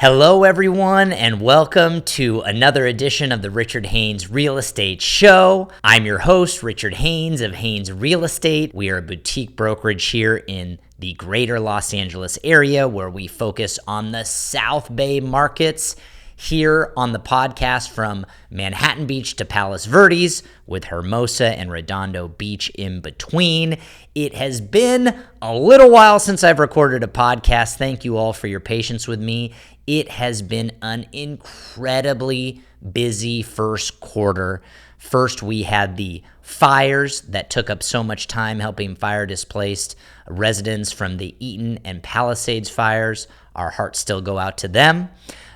Hello, everyone, and welcome to another edition of the Richard Haynes Real Estate Show. I'm your host, Richard Haynes of Haynes Real Estate. We are a boutique brokerage here in the greater Los Angeles area where we focus on the South Bay markets. Here on the podcast from Manhattan Beach to Palos Verdes with Hermosa and Redondo Beach in between. It has been a little while since I've recorded a podcast. Thank you all for your patience with me. It has been an incredibly busy first quarter. First, we had the fires that took up so much time helping fire displaced residents from the Eaton and Palisades fires. Our hearts still go out to them.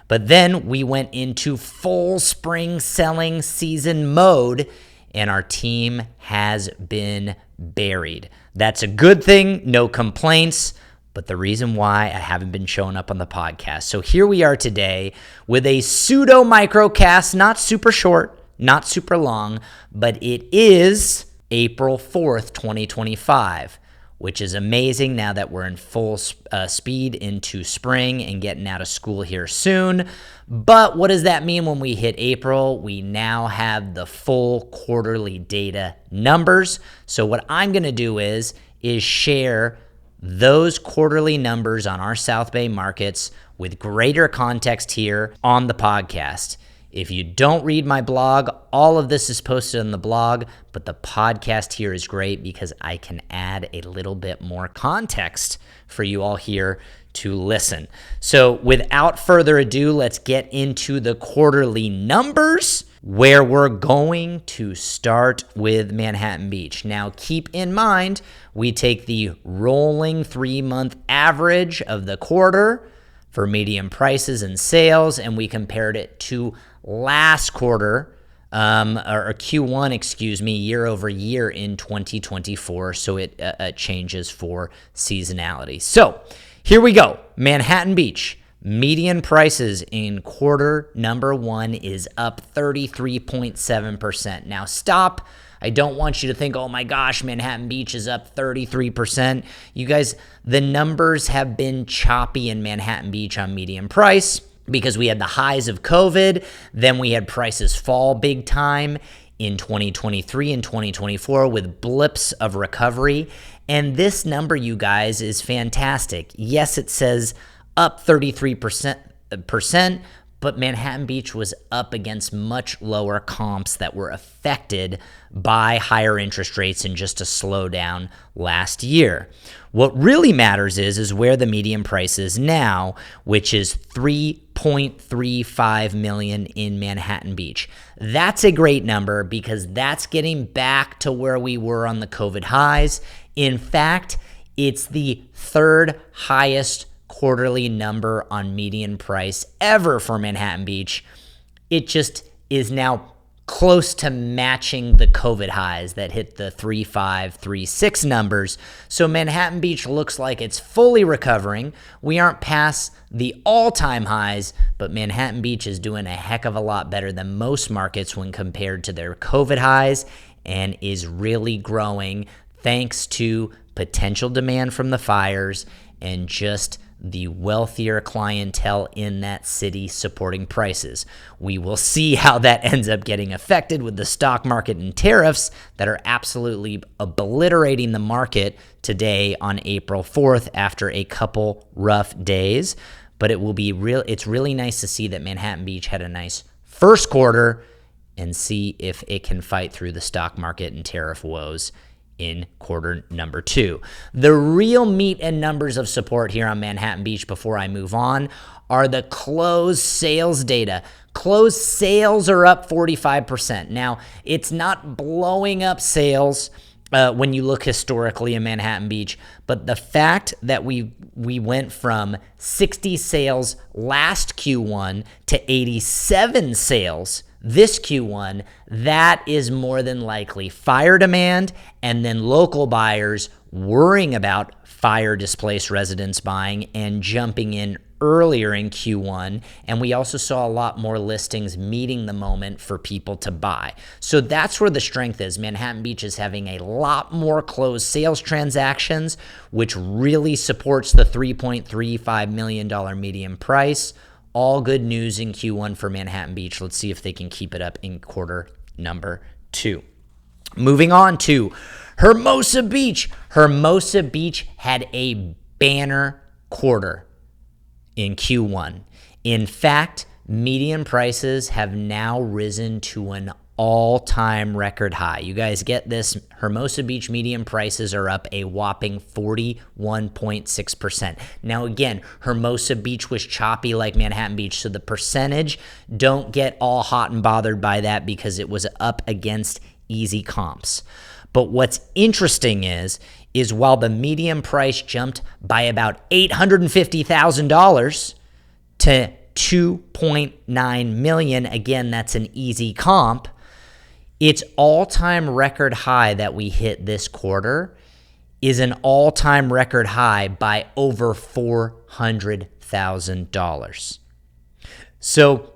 But then we went into full spring selling season mode, and our team has been buried. That's a good thing, no complaints, but the reason why I haven't been showing up on the podcast. So here we are today with a pseudo microcast, not super short, not super long, but it is April 4th, 2025. Which is amazing now that we're in full speed into spring and getting out of school here soon. But what does that mean when we hit April? We now have the full quarterly data numbers. So what I'm going to do is share those quarterly numbers on our South Bay markets with greater context here on the podcast. If you don't read my blog, all of this is posted on the blog, but the podcast here is great because I can add a little bit more context for you all here to listen. So without further ado, let's get into the quarterly numbers where we're going to start with Manhattan Beach. Now, keep in mind, we take the rolling 3-month average of the quarter for median prices and sales, and we compared it to last quarter, or Q1, year over year in 2024. So it changes for seasonality. So here we go. Manhattan Beach. Median prices in quarter number 1 is up 33.7%. Now stop. I don't want you to think, oh my gosh, Manhattan Beach is up 33%. You guys, the numbers have been choppy in Manhattan Beach on median price because we had the highs of COVID. Then we had prices fall big time in 2023 and 2024 with blips of recovery. And this number, you guys, is fantastic. Yes, it says up 33%, but Manhattan Beach was up against much lower comps that were affected by higher interest rates and just a slowdown last year. What really matters is where the median price is now, which is $3.35 million in Manhattan Beach. That's a great number because that's getting back to where we were on the COVID highs. In fact, it's the third highest quarterly number on median price ever for Manhattan Beach. It just is now close to matching the COVID highs that hit the 3.5, 3.6 numbers. So Manhattan Beach looks like it's fully recovering. We aren't past the all-time highs, but Manhattan Beach is doing a heck of a lot better than most markets when compared to their COVID highs and is really growing thanks to potential demand from the fires and just the wealthier clientele in that city supporting prices. We will see how that ends up getting affected with the stock market and tariffs that are absolutely obliterating the market today on April 4th after a couple rough days. But it will be it's really nice to see that Manhattan Beach had a nice first quarter and see if it can fight through the stock market and tariff woes in quarter number 2. The real meat and numbers of support here on Manhattan Beach before I move on are the closed sales data. Closed sales are up 45%. Now, it's not blowing up sales when you look historically in Manhattan Beach, but the fact that we went from 60 sales last Q1 to 87 sales this Q1, that is more than likely fire demand and then local buyers worrying about fire displaced residents buying and jumping in earlier in Q1. And we also saw a lot more listings meeting the moment for people to buy. So that's where the strength is. Manhattan Beach is having a lot more closed sales transactions, which really supports the $3.35 million median price. all good news in Q1 for Manhattan Beach. Let's see if they can keep it up in quarter number 2. Moving on to Hermosa Beach. Hermosa Beach had a banner quarter in Q1. In fact, median prices have now risen to an all-time record high. You guys get this? Hermosa Beach median prices are up a whopping 41.6%. Now again, Hermosa Beach was choppy like Manhattan Beach, so the percentage, don't get all hot and bothered by that because it was up against easy comps. But what's interesting is while the median price jumped by about $850,000 to $2.9 million, again, that's an easy comp, its all-time record high that we hit this quarter is an all-time record high by over $400,000. So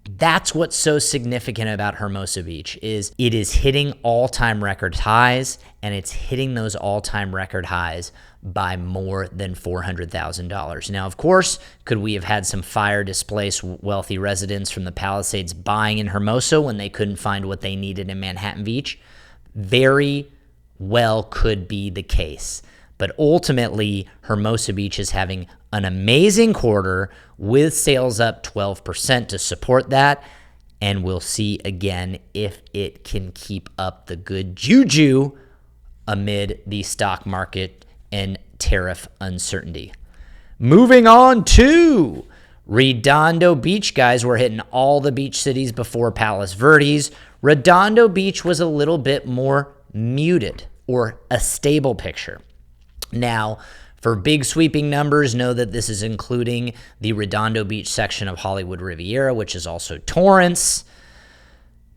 that's what's so significant about Hermosa Beach is it is hitting all-time record highs, and it's hitting those all-time record highs by more than $400,000. Now, of course, could we have had some fire-displaced wealthy residents from the Palisades buying in Hermosa when they couldn't find what they needed in Manhattan Beach? Very well could be the case. But ultimately, Hermosa Beach is having an amazing quarter with sales up 12% to support that. And we'll see again if it can keep up the good juju amid the stock market and tariff uncertainty. Moving on to Redondo Beach, guys. We're hitting all the beach cities before Palos Verdes. Redondo Beach was a little bit more muted, or a stable picture. Now, for big sweeping numbers, know that this is including the Redondo Beach section of Hollywood Riviera, which is also Torrance.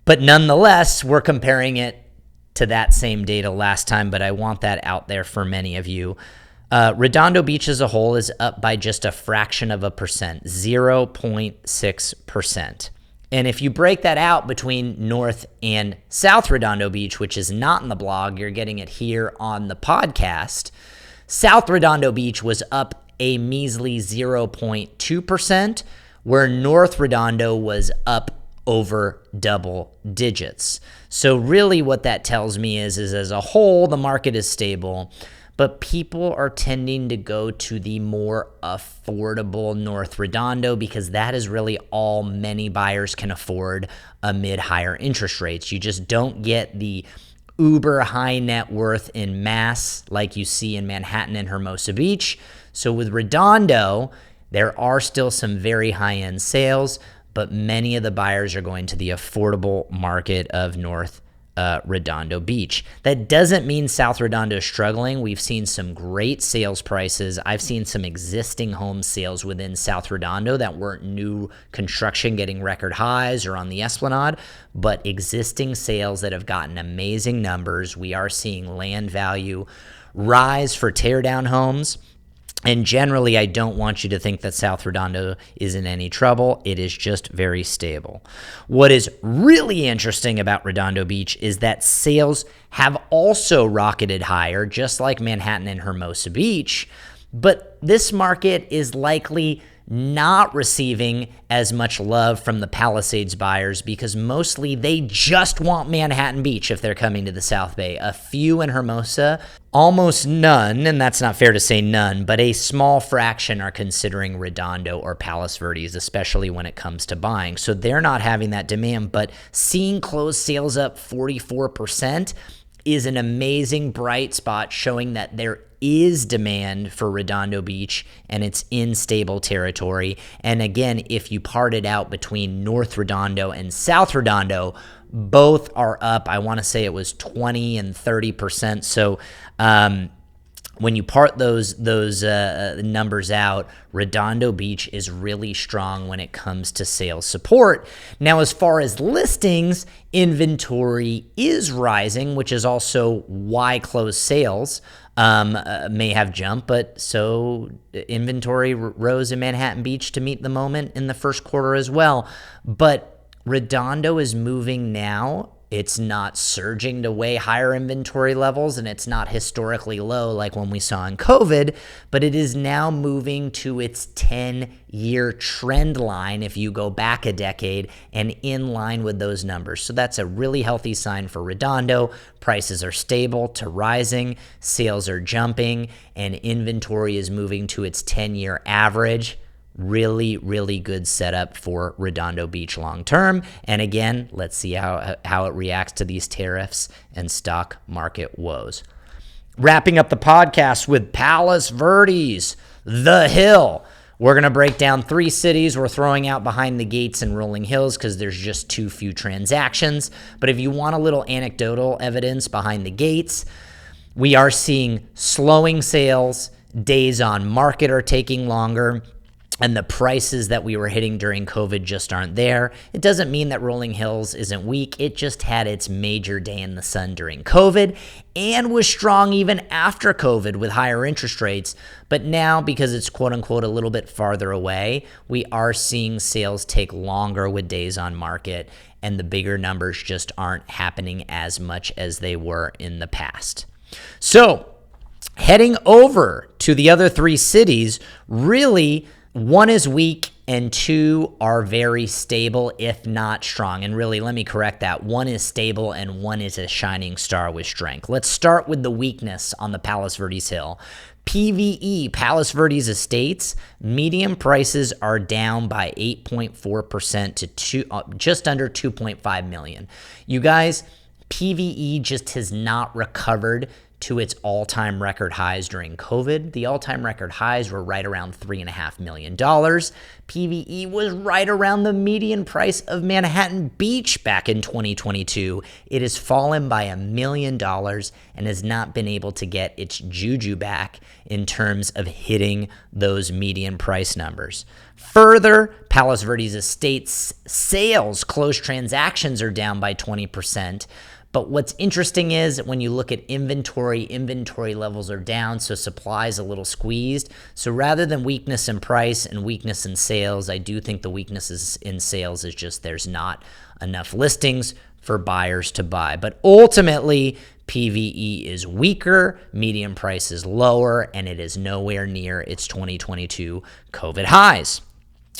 But nonetheless, we're comparing it to that same data last time, but I want that out there for many of you. Redondo Beach as a whole is up by just a fraction of a percent, 0.6%. And if you break that out between North and South Redondo Beach, which is not in the blog, you're getting it here on the podcast. South Redondo Beach was up a measly 0.2%, where North Redondo was up over double digits. So really what that tells me is as a whole, the market is stable, but people are tending to go to the more affordable North Redondo because that is really all many buyers can afford amid higher interest rates. You just don't get the uber high net worth in mass like you see in Manhattan and Hermosa Beach. So with Redondo, there are still some very high-end sales, but many of the buyers are going to the affordable market of North Redondo Beach. That doesn't mean South Redondo is struggling. We've seen some great sales prices. I've seen some existing home sales within South Redondo that weren't new construction getting record highs or on the Esplanade, but existing sales that have gotten amazing numbers. We are seeing land value rise for teardown homes. And generally, I don't want you to think that South Redondo is in any trouble. It is just very stable. What is really interesting about Redondo Beach is that sales have also rocketed higher, just like Manhattan and Hermosa Beach. But this market is likely not receiving as much love from the Palisades buyers because mostly they just want Manhattan Beach if they're coming to the South Bay. A few in Hermosa, almost none, and that's not fair to say none, but a small fraction are considering Redondo or Palos Verdes, especially when it comes to buying. So they're not having that demand, but seeing closed sales up 44% is an amazing bright spot showing that there is demand for Redondo Beach and it's in stable territory. And again, if you part it out between North Redondo and South Redondo, both are up. I want to say it was 20 and 30%. So when you part those numbers out, Redondo Beach is really strong when it comes to sales support. Now, as far as listings, inventory is rising, which is also why closed sales may have jumped, but so inventory rose in Manhattan Beach to meet the moment in the first quarter as well. But Redondo is moving now It's not surging to way higher inventory levels, and it's not historically low like when we saw in COVID, but it is now moving to its 10-year trend line if you go back a decade and in line with those numbers. So that's a really healthy sign for Redondo. Prices are stable to rising, sales are jumping, and inventory is moving to its 10-year average. Really, really good setup for Redondo Beach long term. And again, let's see how it reacts to these tariffs and stock market woes. Wrapping up the podcast with Palos Verdes, The Hill. We're going to break down 3 cities we're throwing out behind the gates in Rolling Hills because there's just too few transactions. But if you want a little anecdotal evidence behind the gates, we are seeing slowing sales, days on market are taking longer, and the prices that we were hitting during COVID just aren't there. It doesn't mean that Rolling Hills isn't weak. It just had its major day in the sun during COVID and was strong even after COVID with higher interest rates. But now, because it's quote unquote a little bit farther away, we are seeing sales take longer with days on market, and the bigger numbers just aren't happening as much as they were in the past. So, heading over to the other 3 cities, really, 1 is weak and 2 are very stable, if not strong. And really, let me correct that. 1 is stable and 1 is a shining star with strength. Let's start with the weakness on the Palos Verdes Hill. PVE, Palos Verdes Estates, median prices are down by 8.4% to just under 2.5 million. You guys, PVE just has not recovered to its all-time record highs during COVID. The all-time record highs were right around $3.5 million. PVE was right around the median price of Manhattan Beach back in 2022. It has fallen by $1 million and has not been able to get its juju back in terms of hitting those median price numbers. Further, Palos Verdes Estates sales, closed transactions are down by 20%. But what's interesting is when you look at inventory levels are down, so supply is a little squeezed. So rather than weakness in price and weakness in sales, I do think the weakness in sales is just there's not enough listings for buyers to buy. But ultimately, PVE is weaker, median price is lower, and it is nowhere near its 2022 COVID highs.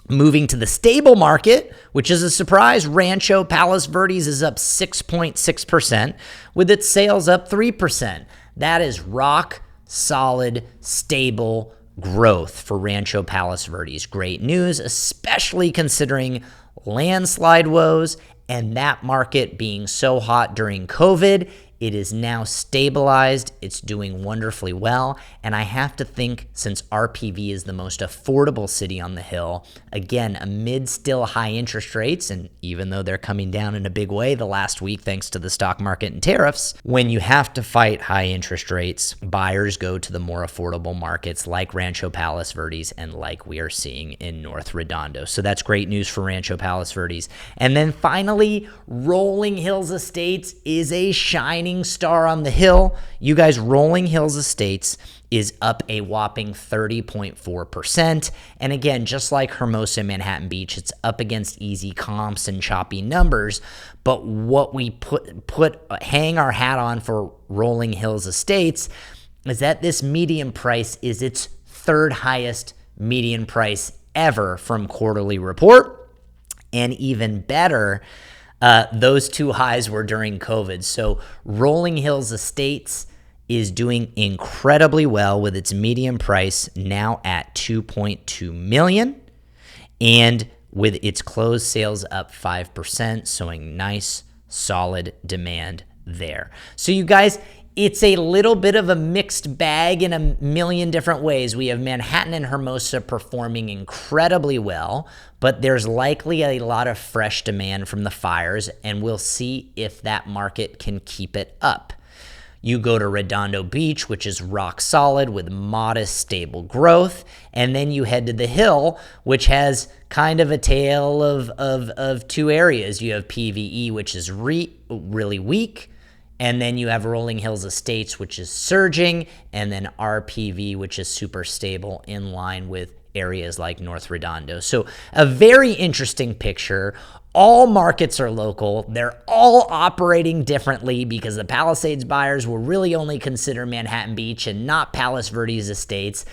Moving to the stable market, which is a surprise, Rancho Palos Verdes is up 6.6%, with its sales up 3%. That is rock solid, stable growth for Rancho Palos Verdes. Great news, especially considering landslide woes and that market being so hot during COVID. It is now stabilized. It's doing wonderfully well. And I have to think, since RPV is the most affordable city on the hill, again, amid still high interest rates, and even though they're coming down in a big way the last week thanks to the stock market and tariffs, when you have to fight high interest rates, buyers go to the more affordable markets like Rancho Palos Verdes and like we are seeing in North Redondo. So that's great news for Rancho Palos Verdes. And then finally, Rolling Hills Estates is a shining star on the hill. You guys, Rolling Hills Estates is up a whopping 30.4%. And again, just like Hermosa and Manhattan Beach, it's up against easy comps and choppy numbers. But what we hang our hat on for Rolling Hills Estates is that this median price is its 3rd highest median price ever from quarterly report. And even better, those 2 highs were during COVID. So Rolling Hills Estates is doing incredibly well with its median price now at $2.2 million, and with its closed sales up 5%, showing nice, solid demand there. So you guys, it's a little bit of a mixed bag in a million different ways. We have Manhattan and Hermosa performing incredibly well, but there's likely a lot of fresh demand from the fires, and we'll see if that market can keep it up. You go to Redondo Beach, which is rock solid with modest, stable growth, and then you head to the Hill, which has kind of a tale of 2 areas. You have PVE, which is really weak, and then you have Rolling Hills Estates, which is surging, and then RPV, which is super stable in line with areas like North Redondo. So a very interesting picture. all markets are local. They're all operating differently because the Palisades buyers will really only consider Manhattan Beach and not Palos Verdes estates.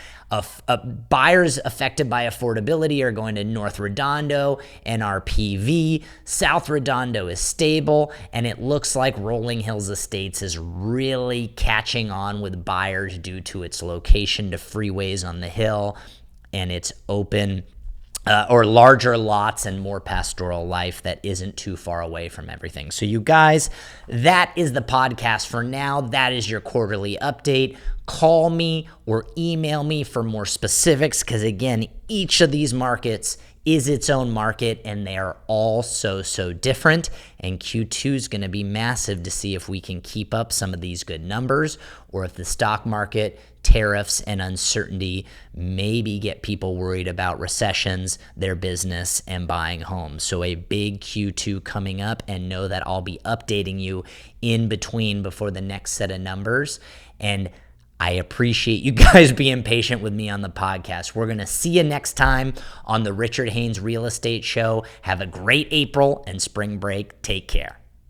Buyers affected by affordability are going to North Redondo and RPV. South Redondo is stable, and it looks like Rolling Hills Estates is really catching on with buyers due to its location to freeways on the hill and its open or larger lots and more pastoral life that isn't too far away from everything. So you guys, that is the podcast for now. That is your quarterly update. Call me or email me for more specifics because, again, each of these markets is its own market and they are all so different. And Q2 is going to be massive to see if we can keep up some of these good numbers or if the stock market, tariffs, and uncertainty maybe get people worried about recessions, their business, and buying homes. So a big Q2 coming up, and know that I'll be updating you in between before the next set of numbers. And I appreciate you guys being patient with me on the podcast. We're going to see you next time on the Richard Haynes Real Estate Show. Have a great April and spring break. Take care.